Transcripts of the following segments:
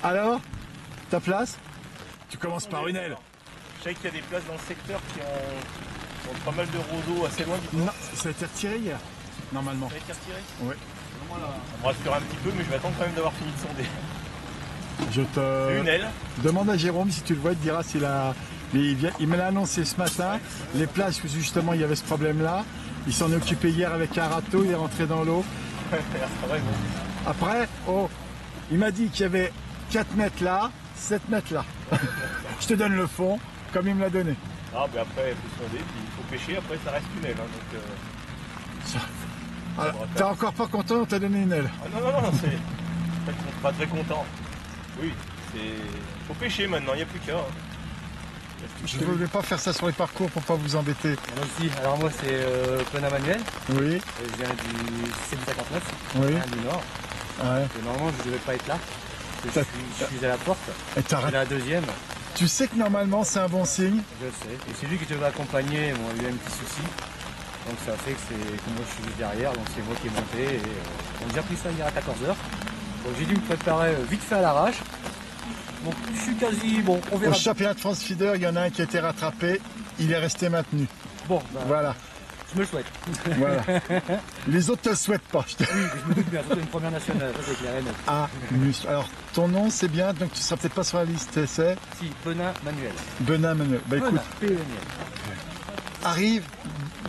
Alors, ta place? Tu commences par une aile. Je sais qu'il y a des places dans le secteur qui ont pas mal de roseaux assez loin du coup. Non, ça a été retiré hier, normalement. Ça a été retiré? Oui. On me rassure un petit peu, mais je vais attendre quand même d'avoir fini de sonder. Je te Une aile. demande à Jérôme si tu le vois, il te dira s'il a. Il me l'a annoncé ce matin, les places où justement il y avait ce problème-là. Il s'en est occupé hier avec un râteau, il est rentré dans l'eau. Ça va, bon. Après, oh, il m'a dit qu'il y avait 4 mètres là, 7 mètres là. Je te donne le fond, comme il me l'a donné. Ah, mais après, il faut sonder, puis il faut pêcher, après ça reste une aile. Hein, donc, T'es encore pas content, on t'a donné une aile. Ah, non, c'est pas très content. Oui, faut pêcher maintenant, il n'y a plus qu'à. Hein. Je ne voulais pas faire ça sur les parcours pour pas vous embêter. Moi aussi, alors moi c'est Pena Manuel, Oui, je viens du 759, oui. je viens du Nord. Ouais. Et normalement je ne devais pas être là, parce que je suis à la porte, Et c'est t'arrêtes. la deuxième, Tu sais que normalement c'est un bon signe. je sais. Et c'est lui qui devait accompagner, bon, il y a eu un petit souci, donc ça fait que moi je suis juste derrière, donc c'est moi qui ai monté. Et, on a déjà pris ça hier à 14h, donc j'ai dû me préparer vite fait à l'arrache. Donc je suis quasi bon, on Au verra. championnat de France Feeder, il y en a un qui a été rattrapé, il est resté maintenu. Bon, bah, Voilà, je me le souhaite. voilà. Les autres te le souhaitent pas. Oui, je me doute bien, c'est une première nationale, ça c'est clair et net. Ah, muscle. Alors, ton nom c'est bien, donc tu seras peut-être pas sur la liste, c'est Si, Pena Manuel. Benin Manuel. Bah écoute, Pena, P-E-N-I-L. arrive,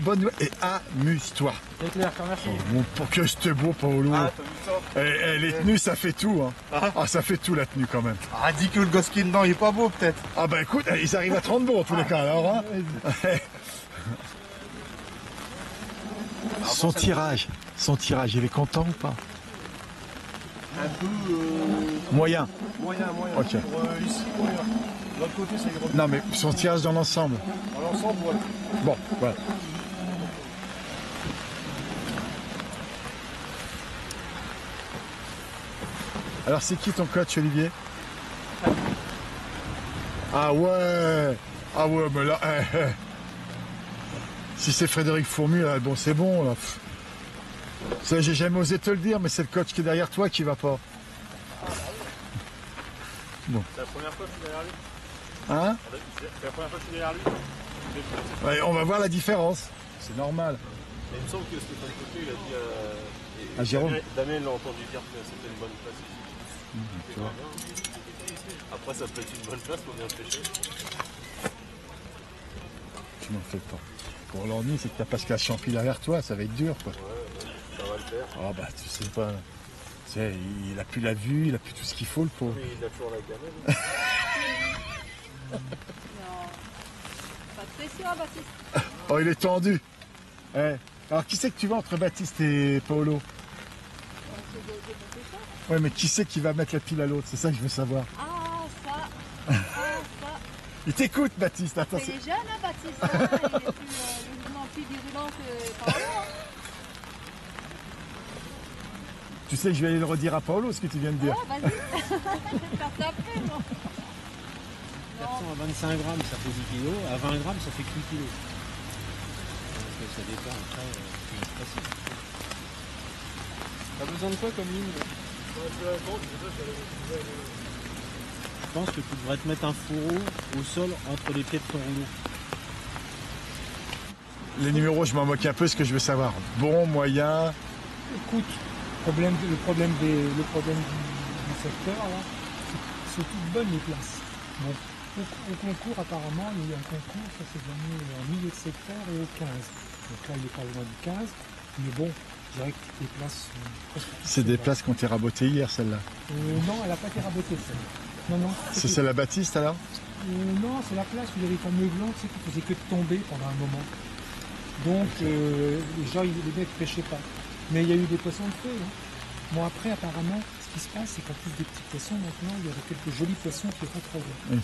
bonne nuit et amuse-toi. C'est clair, je te remercie. Bon, pour que c'était beau, Paolo. Ah, t'as vu ça? Les tenues, ça fait tout. Hein. Ah, ça fait tout la tenue quand même. Ah, dis que le gosse qui est dedans, il est pas beau peut-être. Ah bah écoute, ils arrivent à 30 beaux en tous les cas alors. Hein. Son tirage, il est content ou pas? Un peu Moyen. moyen. Ok. Pour, ici, moyen. De l'autre côté, c'est gros. Non mais son tirage dans l'ensemble. Dans l'ensemble, ouais. Bon, voilà. Alors c'est qui ton coach, Olivier? Ah ouais, mais là, si c'est Frédéric Fourmu, là, bon c'est bon. Là. Ça, j'ai jamais osé te le dire, mais c'est le coach qui est derrière toi qui va pas. C'est la première fois que je suis derrière lui. Hein? C'est la première fois que je suis derrière lui. Ouais, on va voir la différence. C'est normal. Mais il me semble que Stéphane Coquet, il a dit À Jérôme. Damien l'a entendu dire que c'était une bonne place ici. Tu vois. Après, ça peut être une bonne place pour venir pêcher. Tu m'en fais pas. Pour l'ennui, c'est que t'as Pascal Champy derrière toi, ça va être dur quoi. Ça va le faire. Ah bah tu sais pas. Tu sais, il a plus la vue, il a plus tout ce qu'il faut le pauvre. Mais il a toujours la gamelle. Non. Pas de pression, Baptiste. Oh il est tendu. Eh, alors qui c'est que tu vois entre Baptiste et Paolo? Ouais mais qui c'est qui va mettre la pile à l'autre? C'est ça que je veux savoir. Ah, ça. Ah, ça. Il t'écoute Baptiste, attends. C'est jeune, hein, Baptiste. Hein, il est plus virulent que Paolo. Hein. Tu sais que je vais aller le redire à Paolo ce que tu viens de dire. Ah, vas-y. Faire ça après, non. 425 grammes, ça fait 10 kg. À 20 grammes, ça fait 8 kg. Donc ça dépend après. T'as besoin de quoi comme ligne? Je pense que tu devrais te mettre un fourreau au sol entre les pieds de ton rouleau. Les numéros, je m'en moque un peu, ce que je veux savoir. Bon, moyen. Écoute, le problème du secteur, là, c'est toutes bonnes les places. Bon, au concours, apparemment, il y a eu un concours, ça s'est gagné en milieu de secteur et au 15. Donc là, il n'est pas loin du 15. Mais bon, je dirais que les places sont presque toutes C'est des bonnes. places qu'on t'est rabotées hier, celle-là. Non, elle n'a pas été rabotée, celle-là. Non. C'est celle à Baptiste alors? Non, c'est la place où il y avait les fameux glands, tu sais, qui faisait que de tomber pendant un moment. Donc, les gens, les mecs ne pêchaient pas. Mais il y a eu des poissons de feu. Hein. Bon, après, apparemment, ce qui se passe, c'est qu'en plus des petits poissons, maintenant, il y avait quelques jolis poissons qui rentrent. Oui.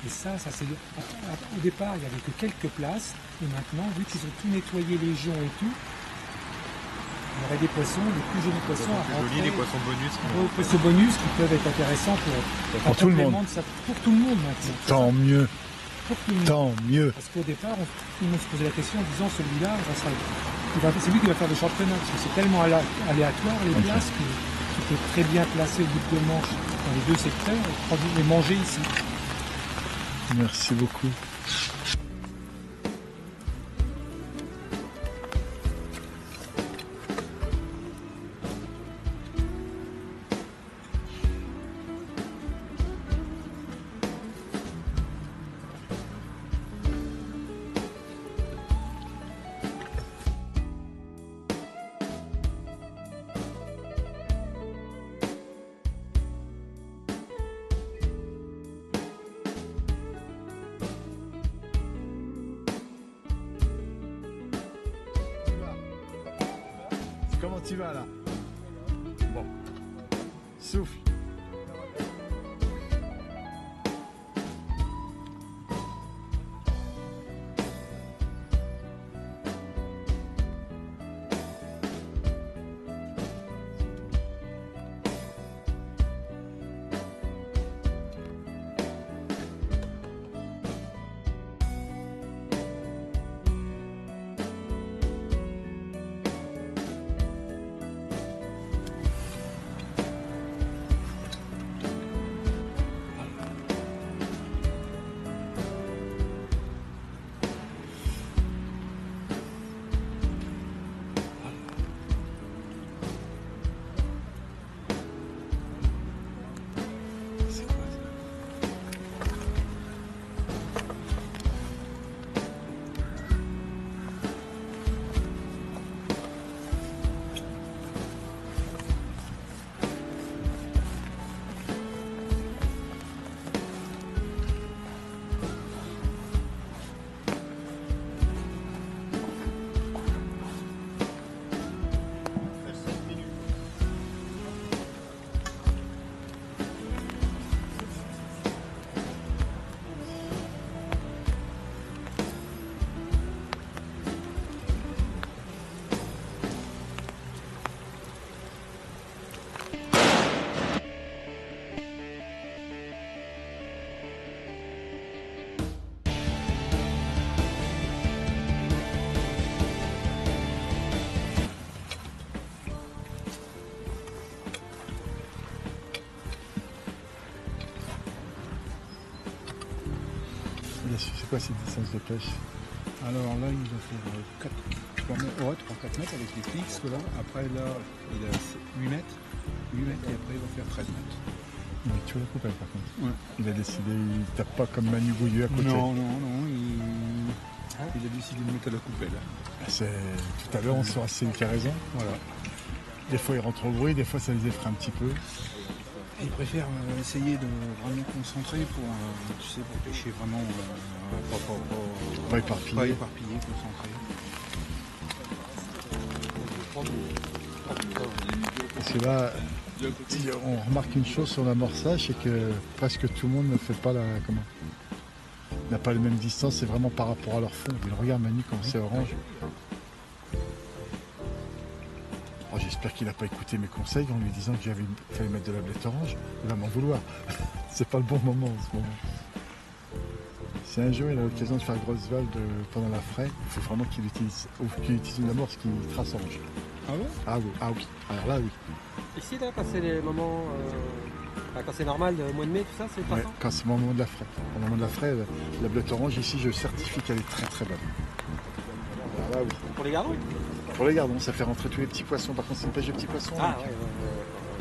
Et ça c'est... Au départ, il n'y avait que quelques places. Et maintenant, vu qu'ils ont tout nettoyé les joncs et tout, il y aurait des poissons, des plus jolis poissons à rentrer. Des poissons bonus. Des poissons bonus qui peuvent être intéressants Pour tout le monde. Pour tout le monde, maintenant. Tant mieux, Pour tout le monde. tant mieux. Parce qu'au départ, tout le monde se posait la question en disant celui-là, c'est lui qui va faire le championnat, parce que c'est tellement aléatoire les places que tu peux très bien placer au bout de manche dans les deux secteurs et manger ici. Merci beaucoup. Comment tu vas là? Bon. Souffle. C'est quoi ces distances de pêche? Alors là, il va faire 3-4 mètres avec les fixes. Là. Après, là, il a 8 mètres. 8 mètres et après, il va faire 13 mètres. Mais tu vois la coupelle par contre. Ouais. Il a décidé, il tape pas comme Manu Bouilleux à côté. Non, il a décidé de mettre à la coupelle. Tout à l'heure, on saura si il a raison. Voilà. Des fois, ils rentrent au bruit, des fois, ça les effraie un petit peu. Il préfère essayer de vraiment concentrer pour, pour pêcher vraiment Pas éparpillé. Pas éparpillé, concentré. Parce que là, on remarque une chose sur l'amorçage, c'est que presque tout le monde ne fait pas n'a pas les mêmes distances, c'est vraiment par rapport à leur fond. Mais regarde Manu quand c'est orange. Oh, j'espère qu'il n'a pas écouté mes conseils en lui disant que fallait mettre de la blette orange. Il va m'en vouloir. C'est pas le bon moment en ce moment. Si un jour il a l'occasion de faire grosse valve pendant la fraie, il faut vraiment qu'il utilise une amorce qui trace orange. Ah ouais? Ah oui, ah oui. Alors là oui. Ici là, quand c'est les moments, quand c'est normal, le mois de mai, tout ça, c'est pas Ouais, ça? quand c'est le moment de la fraie. Au moment de la fraie, la blette orange ici, je certifie qu'elle est très très bonne. Alors là oui. Pour les gardons? Pour les gardons, ça fait rentrer tous les petits poissons. Par contre, c'est une pêche de petits poissons. Ah donc, ouais,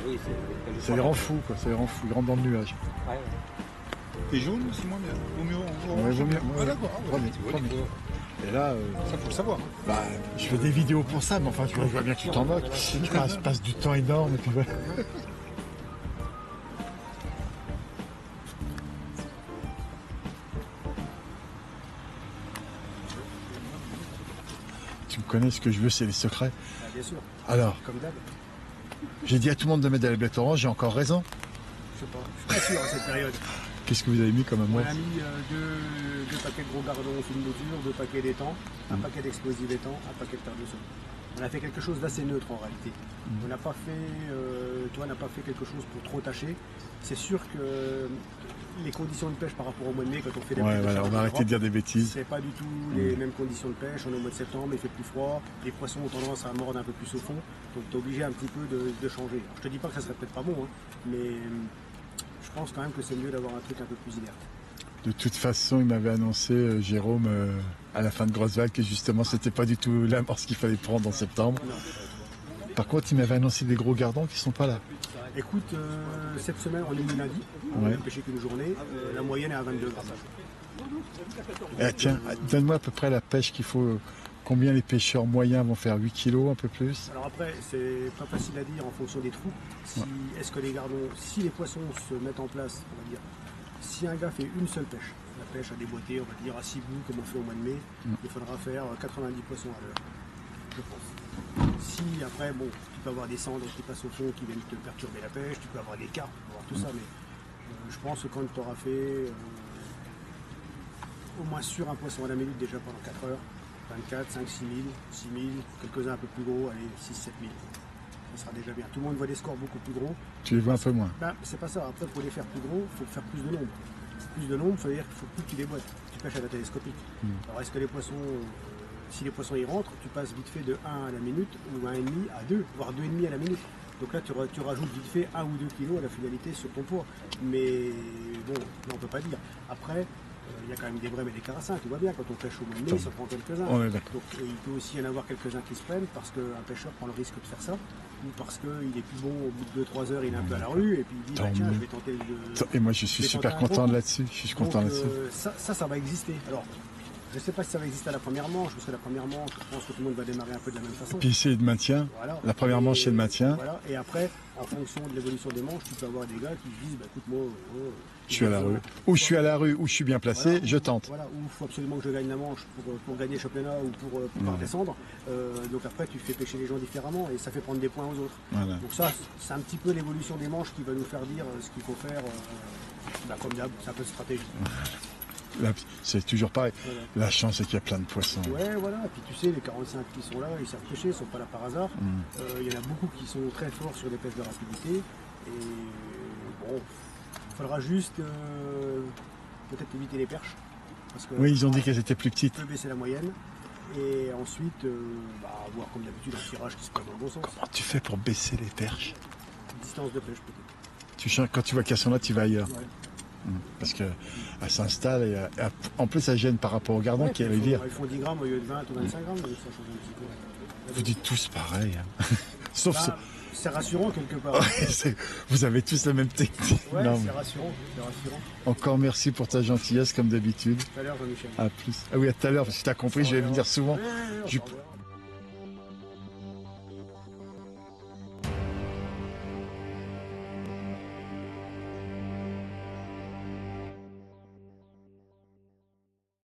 oui, c'est... ça les rend fous, quoi. Ça les rend fous. Ils rentrent dans le nuage. Ouais, ouais. Et jaune aussi, moins bien. Vaut mieux en Ouais, vaut mieux. Ah d'accord. Premier. Et là, Ça, faut le savoir. bah, je fais des vidéos pour ça, mais enfin, je vois bien que tu t'en moques. Je passe du temps énorme. Et puis, voilà. Tu me connais, ce que je veux, c'est les secrets. Bien sûr, Alors, comme d'hab. j'ai dit à tout le monde de mettre de la blette orange, j'ai encore raison. Je sais pas, je suis pas sûr à cette période. Qu'est-ce que vous avez mis comme On amorce? a mis deux paquets de gros gardons au fil mesure, 2 paquets d'étang, un paquet d'explosifs étang, un paquet de terre de sol. On a fait quelque chose d'assez neutre en réalité. On n'a pas fait, toi n'a pas fait quelque chose pour trop tâcher. C'est sûr que les conditions de pêche par rapport au mois de mai, quand on fait des Ouais, pêches voilà, on va arrêter de dire des bêtises. c'est pas du tout les mêmes conditions de pêche. On est au mois de septembre, il fait plus froid, les poissons ont tendance à mordre un peu plus au fond, donc tu es obligé un petit peu de changer. Alors, je te dis pas que ça serait peut-être pas bon, hein, mais je pense quand même que c'est mieux d'avoir un truc un peu plus inerte. De toute façon, il m'avait annoncé, Jérôme, à la fin de Grosse-Val, que justement, c'était pas du tout l'amorce qu'il fallait prendre en septembre. Non. Par contre, il m'avait annoncé des gros gardons qui sont pas là. Écoute, cette semaine, on est mis lundi, on Ouais. n'a pêché qu'une journée, la moyenne est à 22 grammes. Eh, tiens, donne-moi à peu près la pêche qu'il faut. Combien les pêcheurs moyens vont faire 8 kilos, un peu plus? Alors après, c'est pas facile à dire en fonction des trous. Si, Est-ce que les gardons, si les poissons se mettent en place, on va dire, si un gars fait une seule pêche, la pêche à déboîter, on va dire à 6 bouts comme on fait au mois de mai, il faudra faire 90 poissons à l'heure, je pense. Si après, bon, tu peux avoir des cendres qui passent au fond qui viennent te perturber la pêche, tu peux avoir des carpes, tu peux avoir tout ça, mais je pense que quand tu auras fait au moins sur un poisson à la minute déjà pendant 4 heures, 24, 5, 6 000, 6 000, quelques-uns un peu plus gros, allez, 6, 7 000. Ça sera déjà bien. Tout le monde voit des scores beaucoup plus gros. Tu les vois un peu moins. Ben, c'est pas ça. Après, pour les faire plus gros, il faut faire plus de nombre. Plus de nombre, ça veut dire qu'il faut plus que tu déboîtes. Tu pêches à la télescopique. Alors, est-ce que les poissons, si les poissons y rentrent, tu passes vite fait de 1 à la minute ou 1,5 à 2, voire 2,5 à la minute. Donc là, tu rajoutes vite fait 1 ou 2 kilos à la finalité sur ton poids. Mais bon, là, on peut pas dire. Après, il y a quand même des brèmes et des carassins, tu vois bien, quand on pêche au mois de mai, ça prend quelques-uns. On est d'accord. Donc il peut aussi y en avoir quelques-uns qui se prennent parce qu'un pêcheur prend le risque de faire ça, ou parce qu'il est plus bon au bout de 2-3 heures, il est un peu à la rue, et puis il dit, bah, tiens, je vais tenter de... Et moi, je suis vais super tenter un content gros. là-dessus. Je suis Donc, content là-dessus. ça va exister. Alors, je ne sais pas si ça va exister à la première manche, parce que la première manche, je pense que tout le monde va démarrer un peu de la même façon. Puis c'est de maintien. Voilà. La première manche, c'est le maintien. Voilà. Et après, en fonction de l'évolution des manches, tu peux avoir des gars qui se disent, bah, écoute, moi, Je suis à la rue. Ou je suis à la rue, ou je suis bien placé, voilà, je tente. Voilà, ou il faut absolument que je gagne la manche pour gagner le championnat ou pour pouvoir descendre. Donc après, tu fais pêcher les gens différemment et ça fait prendre des points aux autres. Voilà. Donc ça, c'est un petit peu l'évolution des manches qui va nous faire dire ce qu'il faut faire. Comme d'hab, c'est un peu de stratégie. Là, c'est toujours pareil. Voilà. La chance, c'est qu'il y a plein de poissons. Ouais, voilà. Et puis tu sais, les 45 qui sont là, ils savent pêcher, ils ne sont pas là par hasard. Il y en a beaucoup qui sont très forts sur les pêches de rapidité. Et bon, il faudra juste peut-être éviter les perches. Parce que, Oui, ils ont dit qu'elles étaient plus petites. peut baisser la moyenne. Et ensuite, avoir comme d'habitude un tirage qui se passe dans le bon sens. Comment tu fais pour baisser les perches? Distance de pêche peut-être. Tu changes, quand tu vois qu'elles sont là, tu vas ailleurs. Ouais. Parce qu'elles s'installent et en plus, ça gêne par rapport au gardon Ouais, qui puis est rivière. ils font 10 grammes au lieu de 20 ou 25 grammes, donc ça change un petit peu. Vous dites tous pareil. Hein. Sauf Bah, c'est rassurant quelque part. vous avez tous la même technique. Ouais, Non, c'est mais rassurant, c'est rassurant. encore merci pour ta gentillesse comme d'habitude. Tout à l'heure, Jean-Michel. À plus. Ah oui, à tout à l'heure, parce que tu as compris, je vais venir souvent. Ouais, Je, ouais,